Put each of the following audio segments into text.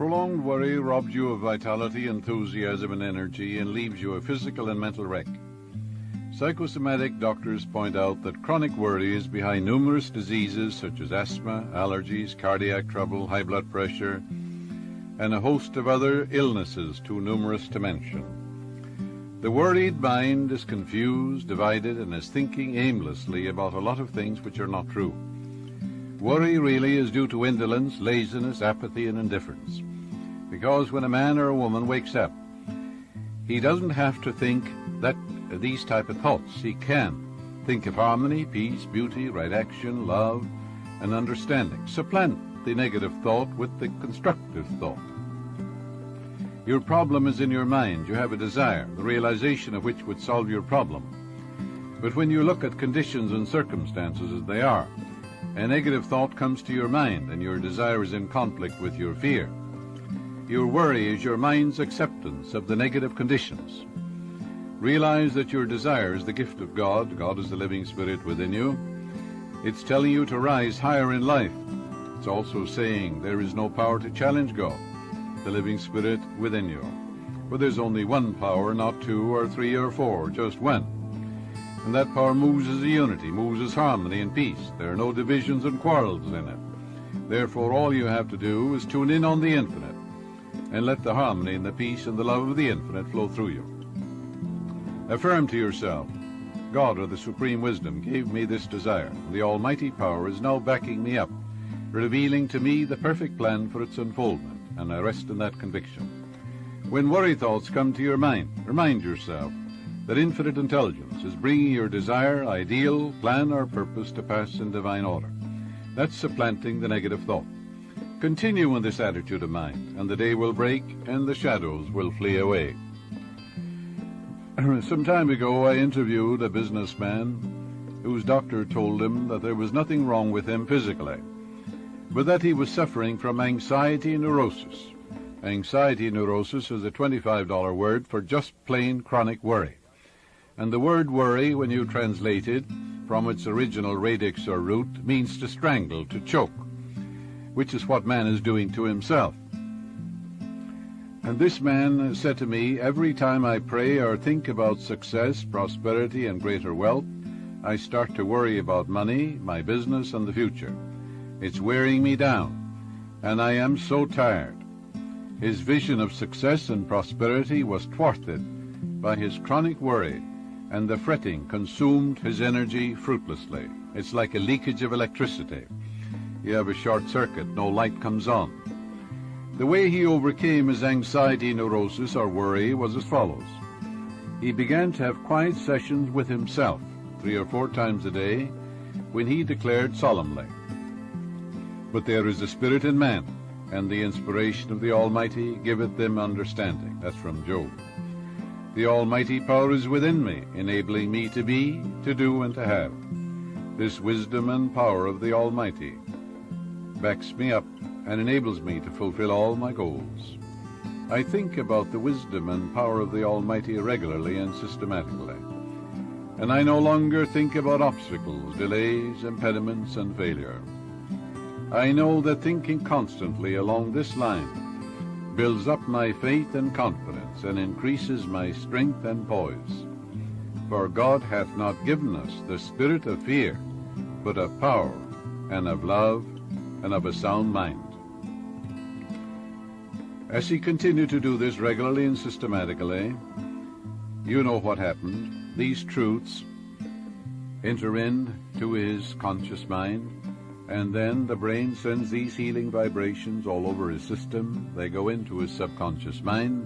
Prolonged worry robs you of vitality, enthusiasm, and energy and leaves you a physical and mental wreck. Psychosomatic doctors point out that chronic worry is behind numerous diseases such as asthma, allergies, cardiac trouble, high blood pressure, and a host of other illnesses too numerous to mention. The worried mind is confused, divided, and is thinking aimlessly about a lot of things which are not true. Worry really is due to indolence, laziness, apathy, and indifference. Because when a man or a woman wakes up, he doesn't have to think these type of thoughts. He can think of harmony, peace, beauty, right action, love, and understanding. Supplant the negative thought with the constructive thought. Your problem is in your mind. You have a desire, the realization of which would solve your problem. But when you look at conditions and circumstances as they are, a negative thought comes to your mind, and your desire is in conflict with your fear. Your worry is your mind's acceptance of the negative conditions. Realize that your desire is the gift of God. God is the living spirit within you. It's telling you to rise higher in life. It's also saying there is no power to challenge God, the living spirit within you. For there's only one power, not two or three or four, just one. And that power moves as a unity, moves as harmony and peace. There are no divisions and quarrels in it. Therefore, all you have to do is tune in on the infinite and let the harmony and the peace and the love of the infinite flow through you. Affirm to yourself, God, or the supreme wisdom, gave me this desire. The almighty power is now backing me up, revealing to me the perfect plan for its unfoldment, and I rest in that conviction. When worry thoughts come to your mind, remind yourself that infinite intelligence is bringing your desire, ideal, plan, or purpose to pass in divine order. That's supplanting the negative thought. Continue in this attitude of mind, and the day will break, and the shadows will flee away. Some time ago, I interviewed a businessman whose doctor told him that there was nothing wrong with him physically, but that he was suffering from anxiety neurosis. Anxiety neurosis is a $25 word for just plain chronic worry. And the word worry, when you translate it from its original radix or root, means to strangle, to choke, which is what man is doing to himself. And this man said to me, every time I pray or think about success, prosperity, and greater wealth, I start to worry about money, my business, and the future. It's wearing me down, and I am so tired. His vision of success and prosperity was thwarted by his chronic worry, and the fretting consumed his energy fruitlessly. It's like a leakage of electricity. You have a short circuit, no light comes on. The way he overcame his anxiety neurosis or worry was as follows. He began to have quiet sessions with himself 3 or 4 times a day, when he declared solemnly, "But there is a spirit in man, and the inspiration of the Almighty giveth them understanding." That's from Job. The almighty power is within me, enabling me to be, to do, and to have. This wisdom and power of the Almighty backs me up and enables me to fulfill all my goals. I think about the wisdom and power of the Almighty regularly and systematically, and I no longer think about obstacles, delays, impediments, and failure. I know that thinking constantly along this line builds up my faith and confidence and increases my strength and poise. For God hath not given us the spirit of fear, but of power, and of love, and of a sound mind. As he continued to do this regularly and systematically, you know what happened. These truths enter into his conscious mind, and then the brain sends these healing vibrations all over his system. They go into his subconscious mind,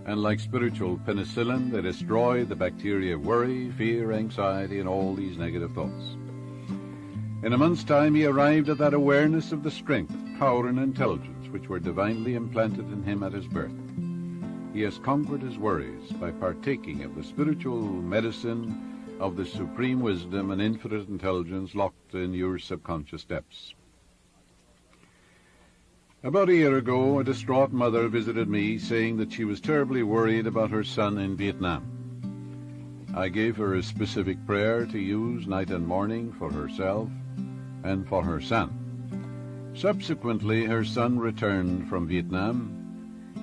and like spiritual penicillin, they destroy the bacteria of worry, fear, anxiety, and all these negative thoughts. In a month's time, he arrived at that awareness of the strength, power, and intelligence which were divinely implanted in him at his birth. He has conquered his worries by partaking of the spiritual medicine of the supreme wisdom and infinite intelligence locked in your subconscious depths. About a year ago, a distraught mother visited me, saying that she was terribly worried about her son in Vietnam. I gave her a specific prayer to use night and morning for herself and for her son. Subsequently, her son returned from Vietnam.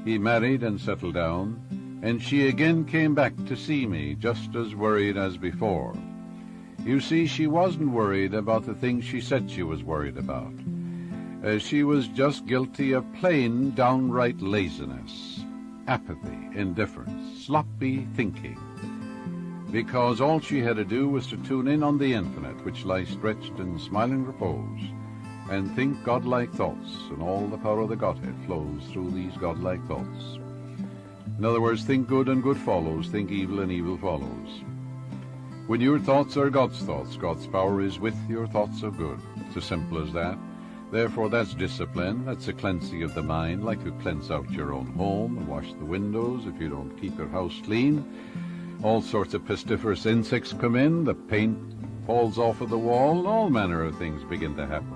He married and settled down, and she again came back to see me, just as worried as before. You see, she wasn't worried about the things she said she was worried about. She was just guilty of plain, downright laziness, apathy, indifference, sloppy thinking, because all she had to do was to tune in on the infinite, which lies stretched in smiling repose, and think godlike thoughts, and all the power of the Godhead flows through these godlike thoughts. In other words, think good and good follows, think evil and evil follows. When your thoughts are God's thoughts, God's power is with your thoughts of good. It's as simple as that. Therefore, that's discipline. That's a cleansing of the mind, like you cleanse out your own home and wash the windows if you don't keep your house clean. All sorts of pestiferous insects come in, the paint falls off of the wall, all manner of things begin to happen.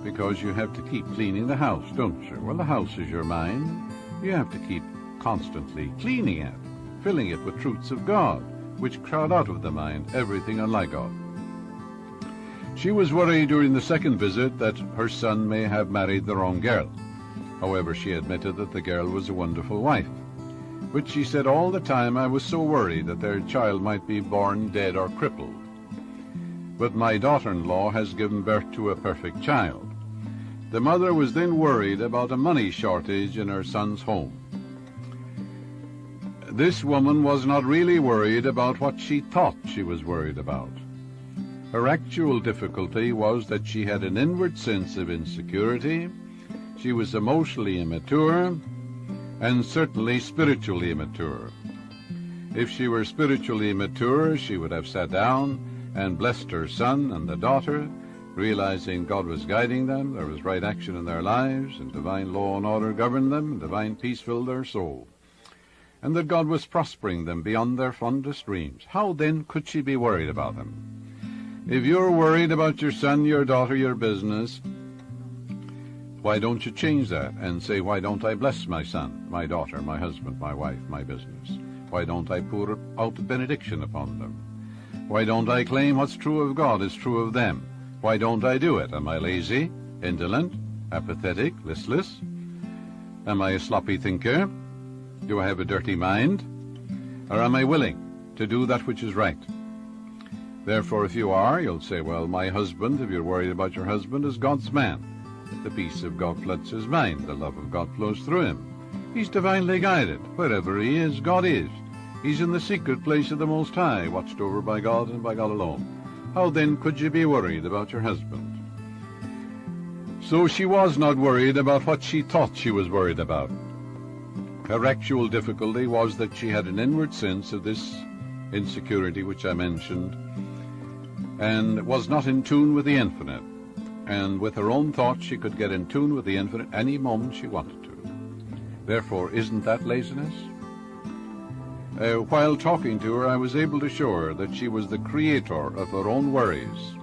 Because you have to keep cleaning the house, don't you? Well, the house is your mind. You have to keep constantly cleaning it, filling it with truths of God, which crowd out of the mind everything unlike God. She was worried during the second visit that her son may have married the wrong girl. However, she admitted that the girl was a wonderful wife. But she said all the time, I was so worried that their child might be born dead or crippled. But my daughter-in-law has given birth to a perfect child. The mother was then worried about a money shortage in her son's home. This woman was not really worried about what she thought she was worried about. Her actual difficulty was that she had an inward sense of insecurity. She was emotionally immature, and certainly spiritually immature. If she were spiritually immature, she would have sat down and blessed her son and the daughter, realizing God was guiding them, there was right action in their lives, and divine law and order governed them, and divine peace filled their soul, and that God was prospering them beyond their fondest dreams. How then could she be worried about them? If you're worried about your son, your daughter, your business, why don't you change that and say, why don't I bless my son, my daughter, my husband, my wife, my business? Why don't I pour out a benediction upon them? Why don't I claim what's true of God is true of them? Why don't I do it? Am I lazy, indolent, apathetic, listless? Am I a sloppy thinker? Do I have a dirty mind? Or am I willing to do that which is right? Therefore, if you are, you'll say, well, my husband, if you're worried about your husband, is God's man. The peace of God floods his mind. The love of God flows through him. He's divinely guided. Wherever he is, God is. He's in the secret place of the Most High, watched over by God and by God alone. How then could you be worried about your husband? So she was not worried about what she thought she was worried about. Her actual difficulty was that she had an inward sense of this insecurity which I mentioned, and was not in tune with the infinite. And with her own thoughts, she could get in tune with the infinite any moment she wanted to. Therefore, isn't that laziness? While talking to her, I was able to show her that she was the creator of her own worries,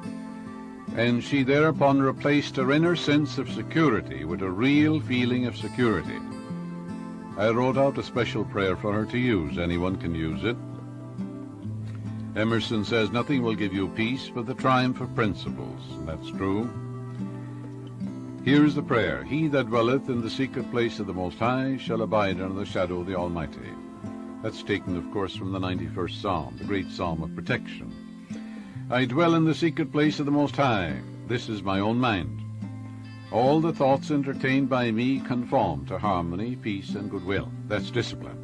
and she thereupon replaced her inner sense of security with a real feeling of security. I wrote out a special prayer for her to use. Anyone can use it. Emerson says, nothing will give you peace but the triumph of principles. And that's true. Here's the prayer. He that dwelleth in the secret place of the Most High shall abide under the shadow of the Almighty. That's taken, of course, from the 91st Psalm, the great psalm of protection. I dwell in the secret place of the Most High. This is my own mind. All the thoughts entertained by me conform to harmony, peace, and goodwill. That's discipline.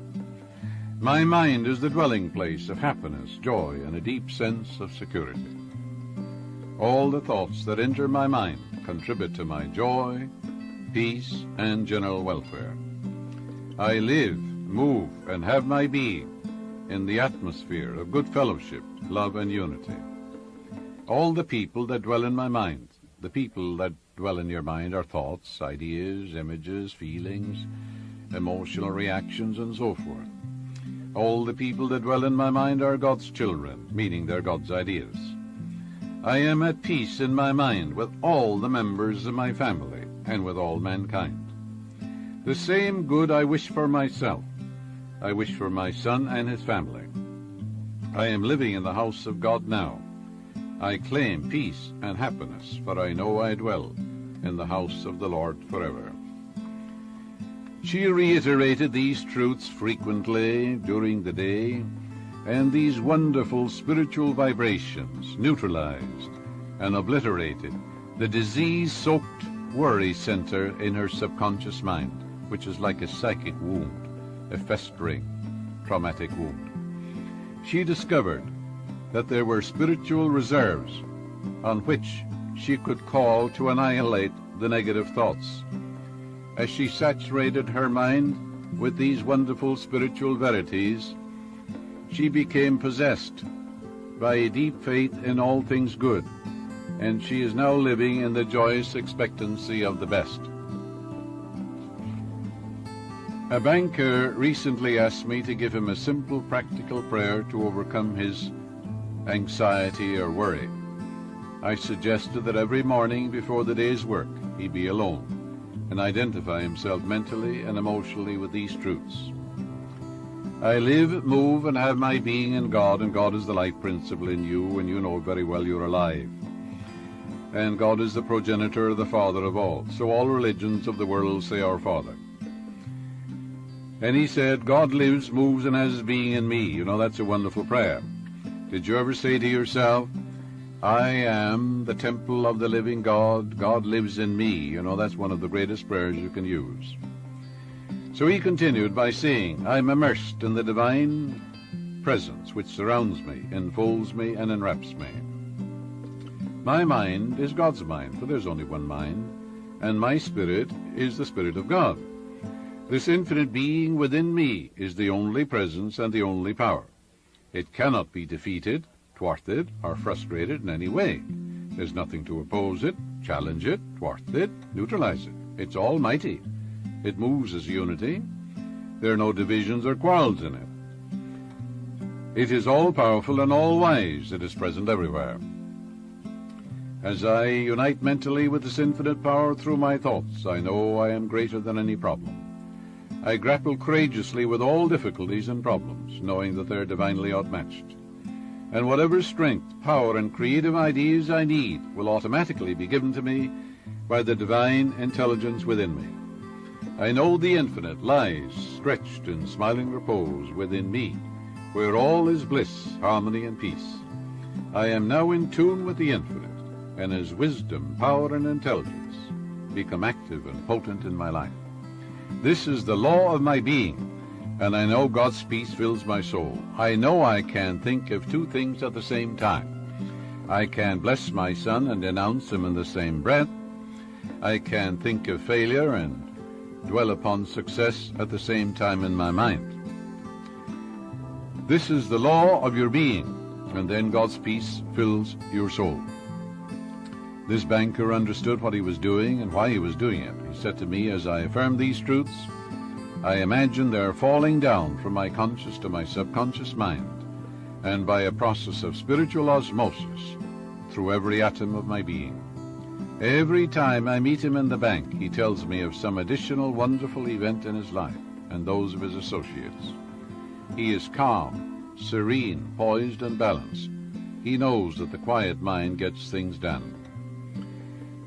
My mind is the dwelling place of happiness, joy, and a deep sense of security. All the thoughts that enter my mind contribute to my joy, peace, and general welfare. I live, move, and have my being in the atmosphere of good fellowship, love, and unity. All the people that dwell in my mind, the people that dwell in your mind are thoughts, ideas, images, feelings, emotional reactions, and so forth. All the people that dwell in my mind are God's children, meaning they're God's ideas. I am at peace in my mind with all the members of my family and with all mankind. The same good I wish for myself, I wish for my son and his family. I am living in the house of God now. I claim peace and happiness, for I know I dwell in the house of the Lord forever. She reiterated these truths frequently during the day, and these wonderful spiritual vibrations neutralized and obliterated the disease-soaked worry center in her subconscious mind, which is like a psychic wound, a festering, traumatic wound. She discovered that there were spiritual reserves on which she could call to annihilate the negative thoughts. As she saturated her mind with these wonderful spiritual verities, she became possessed by a deep faith in all things good, and she is now living in the joyous expectancy of the best. A banker recently asked me to give him a simple practical prayer to overcome his anxiety or worry. I suggested that every morning before the day's work he be alone and identify himself mentally and emotionally with these truths. I live, move, and have my being in God, and God is the life principle in you, and you know very well you're alive. And God is the progenitor, the Father of all. So all religions of the world say our Father. And he said, God lives, moves, and has his being in me. You know, that's a wonderful prayer. Did you ever say to yourself, I am the temple of the living God, God lives in me? You know, that's one of the greatest prayers you can use. So he continued by saying, I'm immersed in the divine presence which surrounds me, enfolds me, and enwraps me. My mind is God's mind, for there's only one mind, and my spirit is the Spirit of God. This infinite being within me is the only presence and the only power. It cannot be defeated, thwarted, or frustrated in any way. There's nothing to oppose it, challenge it, thwart it, neutralize it. It's almighty. It moves as unity. There are no divisions or quarrels in it. It is all-powerful and all-wise. It is present everywhere. As I unite mentally with this infinite power through my thoughts, I know I am greater than any problem. I grapple courageously with all difficulties and problems, knowing that they're divinely outmatched. And whatever strength, power, and creative ideas I need will automatically be given to me by the divine intelligence within me. I know the infinite lies stretched in smiling repose within me, where all is bliss, harmony, and peace. I am now in tune with the infinite, and as wisdom, power, and intelligence become active and potent in my life. This is the law of my being, and I know God's peace fills my soul. I know I can think of two things at the same time. I can bless my son and denounce him in the same breath. I can think of failure and dwell upon success at the same time in my mind. This is the law of your being, and then God's peace fills your soul. This banker understood what he was doing and why he was doing it. He said to me, as I affirmed these truths, I imagine they're falling down from my conscious to my subconscious mind, and by a process of spiritual osmosis through every atom of my being. Every time I meet him in the bank, he tells me of some additional wonderful event in his life and those of his associates. He is calm, serene, poised, and balanced. He knows that the quiet mind gets things done.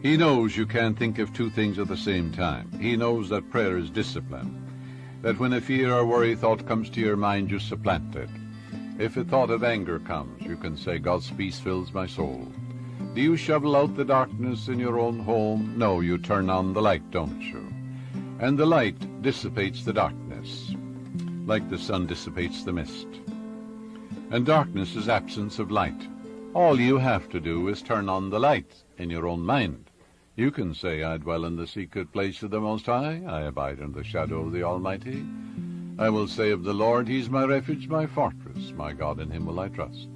He knows you can't think of two things at the same time. He knows that prayer is discipline, that when a fear or worry thought comes to your mind, you supplant it. If a thought of anger comes, you can say, God's peace fills my soul. Do you shovel out the darkness in your own home? No, you turn on the light, don't you? And the light dissipates the darkness, like the sun dissipates the mist. And darkness is absence of light. All you have to do is turn on the light in your own mind. You can say, I dwell in the secret place of the Most High. I abide in the shadow of the Almighty. I will say of the Lord, He's my refuge, my fortress. My God, in Him will I trust.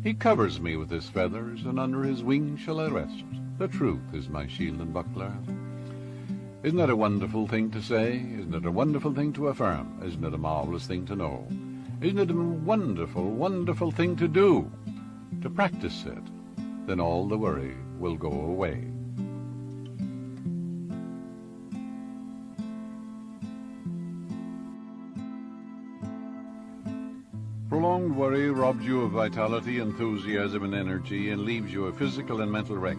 He covers me with His feathers, and under His wings shall I rest. The truth is my shield and buckler. Isn't that a wonderful thing to say? Isn't it a wonderful thing to affirm? Isn't it a marvelous thing to know? Isn't it a wonderful, wonderful thing to do? To practice it, then all the worry will go away. Prolonged worry robs you of vitality, enthusiasm, and energy, and leaves you a physical and mental wreck.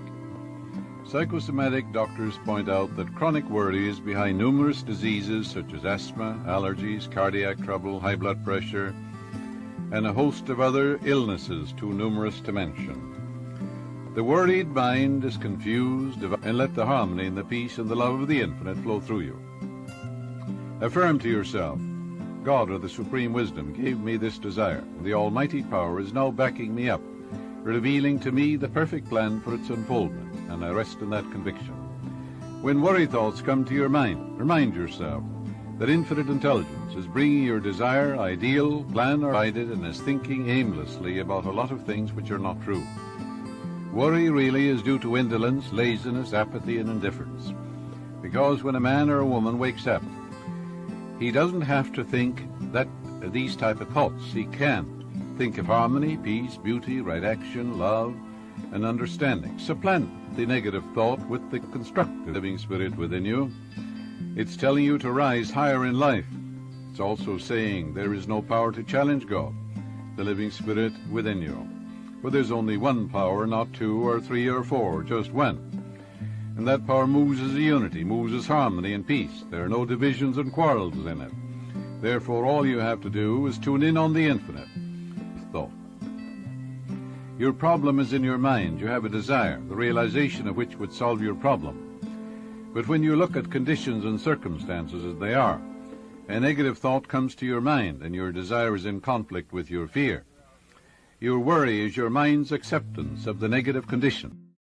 Psychosomatic doctors point out that chronic worry is behind numerous diseases such as asthma, allergies, cardiac trouble, high blood pressure, and a host of other illnesses too numerous to mention. The worried mind is confused, and let the harmony and the peace and the love of the infinite flow through you. Affirm to yourself, God or the supreme wisdom gave me this desire. The almighty power is now backing me up, revealing to me the perfect plan for its unfoldment, and I rest in that conviction. When worry thoughts come to your mind, remind yourself that infinite intelligence is bringing your desire, ideal, plan, or guided, and is thinking aimlessly about a lot of things which are not true. Worry really is due to indolence, laziness, apathy, and indifference. Because when a man or a woman wakes up, he doesn't have to think these type of thoughts. He can think of harmony, peace, beauty, right action, love, and understanding. Supplant the negative thought with the constructive living spirit within you. It's telling you to rise higher in life. It's also saying there is no power to challenge God, the living spirit within you. For there's only one power, not two or three or four, just one. And that power moves as a unity, moves as harmony and peace. There are no divisions and quarrels in it. Therefore, all you have to do is tune in on the infinite thought. Your problem is in your mind. You have a desire, the realization of which would solve your problem. But when you look at conditions and circumstances as they are, a negative thought comes to your mind, and your desire is in conflict with your fear. Your worry is your mind's acceptance of the negative condition.